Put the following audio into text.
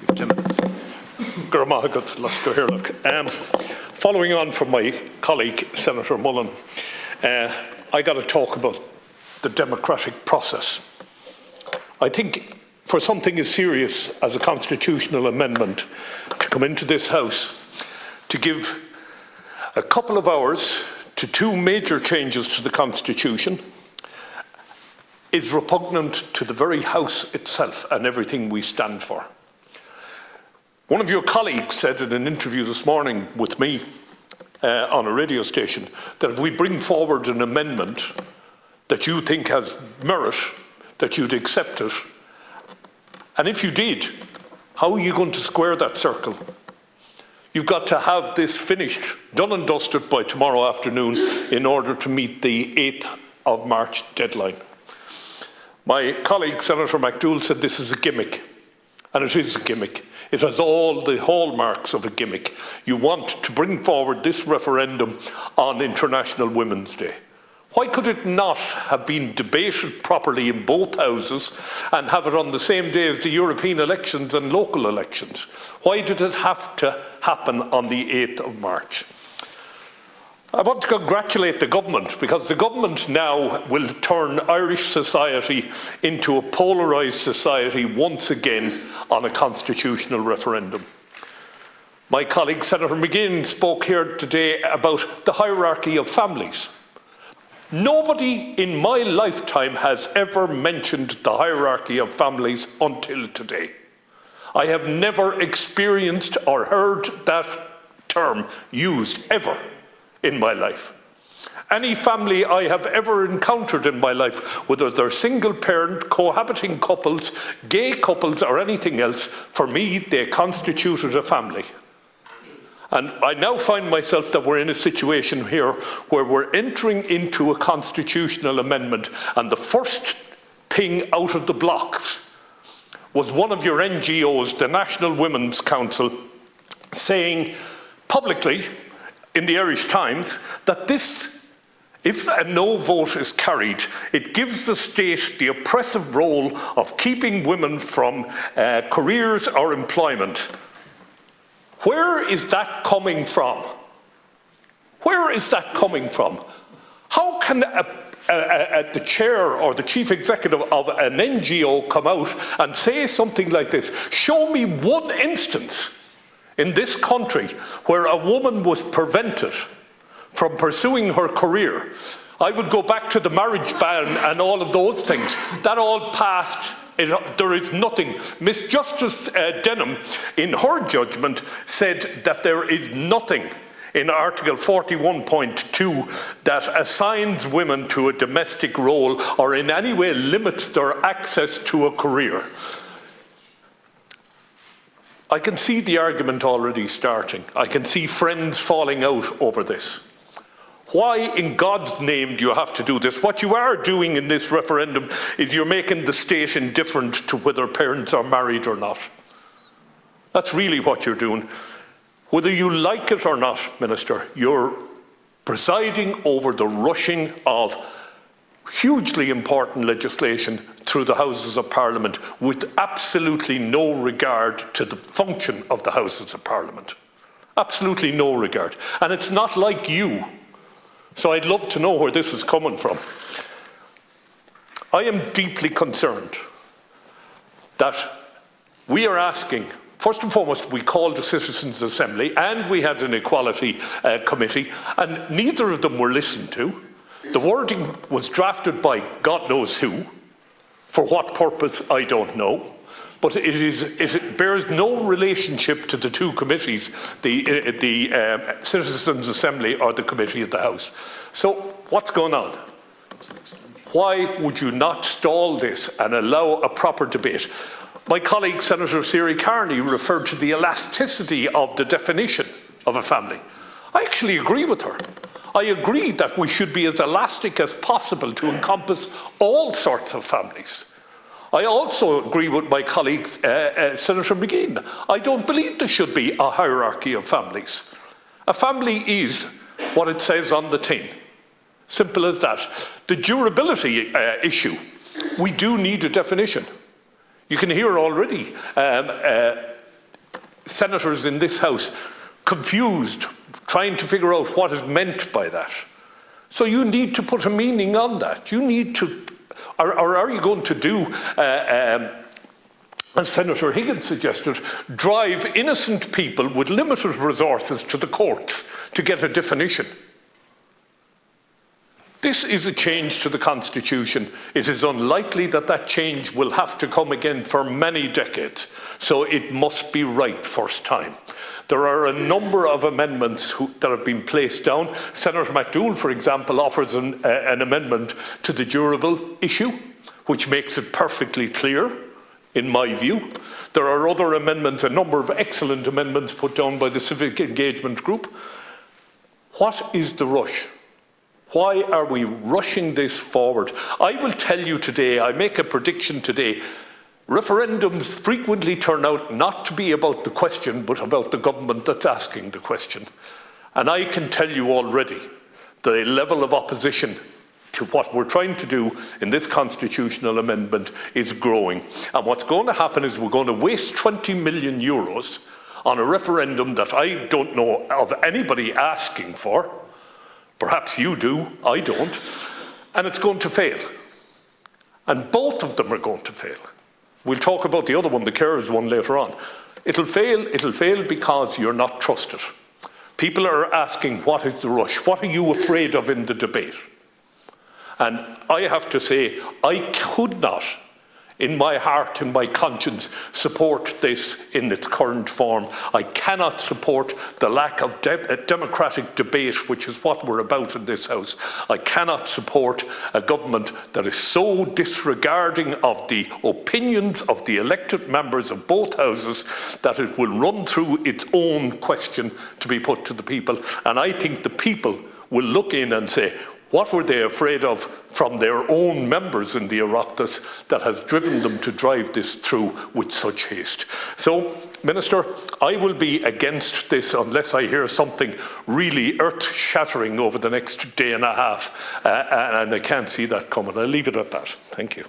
10 minutes. Following on from my colleague, Senator Mullen, I got to talk about the democratic process. I think for something as serious as a constitutional amendment to come into this House, to give a couple of hours to two major changes to the Constitution is repugnant to the very House itself and everything we stand for. One of your colleagues said in an interview this morning with me on a radio station that if we bring forward an amendment that you think has merit, that you'd accept it. And if you did, how are you going to square that circle? You've got to have this finished, done and dusted by tomorrow afternoon in order to meet the 8th of March deadline. My colleague, Senator McDougall, said this is a gimmick. And it is a gimmick. It has all the hallmarks of a gimmick. You want to bring forward this referendum on International Women's Day. Why could it not have been debated properly in both houses and have it on the same day as the European elections and local elections? Why did it have to happen on the 8th of March? I want to congratulate the government, because the government now will turn Irish society into a polarised society once again on a constitutional referendum. My colleague Senator McGinn spoke here today about the hierarchy of families. Nobody in my lifetime has ever mentioned the hierarchy of families until today. I have never experienced or heard that term used ever in my life. Any family I have ever encountered in my life, whether they're single parent, cohabiting couples, gay couples or anything else, for me they constituted a family. And I now find myself that we're in a situation here where we're entering into a constitutional amendment, and the first thing out of the blocks was one of your NGOs, the National Women's Council, saying publicly in the Irish Times that this, if a no vote is carried, it gives the state the oppressive role of keeping women from careers or employment. Where is that coming from? Where is that coming from? How can the chair or the chief executive of an NGO come out and say something like this? Show me one instance in this country where a woman was prevented from pursuing her career. I would go back to the marriage ban and all of those things. That all passed. There is nothing. Miss Justice Denham, in her judgment, said that there is nothing in Article 41.2 that assigns women to a domestic role or in any way limits their access to a career. I can see the argument already starting. I can see friends falling out over this. Why in God's name do you have to do this? What you are doing in this referendum is you're making the state indifferent to whether parents are married or not. That's really what you're doing. Whether you like it or not, Minister, you're presiding over the rushing of hugely important legislation through the Houses of Parliament with absolutely no regard to the function of the Houses of Parliament. Absolutely no regard. And it's not like you. So I'd love to know where this is coming from. I am deeply concerned that we are asking, first and foremost, we called a Citizens' Assembly and we had an Equality Committee, and neither of them were listened to. The wording was drafted by God knows who. For what purpose, I don't know. But it bears no relationship to the two committees, the Citizens' Assembly or the Committee of the House. So what's going on? Why would you not stall this and allow a proper debate? My colleague, Senator Siri Carney, referred to the elasticity of the definition of a family. I actually agree with her. I agree that we should be as elastic as possible to encompass all sorts of families. I also agree with my colleague, Senator McGinn. I don't believe there should be a hierarchy of families. A family is what it says on the tin. Simple as that. The durability issue, we do need a definition. You can hear already senators in this House confused, trying to figure out what is meant by that. So you need to put a meaning on that. You need to, or are you going to do, as Senator Higgins suggested, drive innocent people with limited resources to the courts to get a definition? This is a change to the Constitution. It is unlikely that that change will have to come again for many decades, so it must be right first time. There are a number of amendments that have been placed down. Senator McDougall, for example, offers an amendment to the durable issue, which makes it perfectly clear, in my view. There are other amendments, a number of excellent amendments put down by the Civic Engagement Group. What is the rush? Why are we rushing this forward? I will tell you today, I make a prediction today, referendums frequently turn out not to be about the question, but about the government that's asking the question. And I can tell you already, the level of opposition to what we're trying to do in this constitutional amendment is growing. And what's going to happen is we're going to waste 20 million euros on a referendum that I don't know of anybody asking for. Perhaps you do, I don't, and it's going to fail. And both of them are going to fail. We'll talk about the other one, the carers one, later on. It'll fail because you're not trusted. People are asking, what is the rush? What are you afraid of in the debate? And I have to say, I could not, in my heart, in my conscience, support this in its current form. I cannot support the lack of democratic debate, which is what we're about in this House. I cannot support a government that is so disregarding of the opinions of the elected members of both Houses that it will run through its own question to be put to the people. And I think the people will look in and say, what were they afraid of from their own members in the Oireachtas that has driven them to drive this through with such haste? So, Minister, I will be against this unless I hear something really earth-shattering over the next day and a half, and I can't see that coming. I'll leave it at that. Thank you.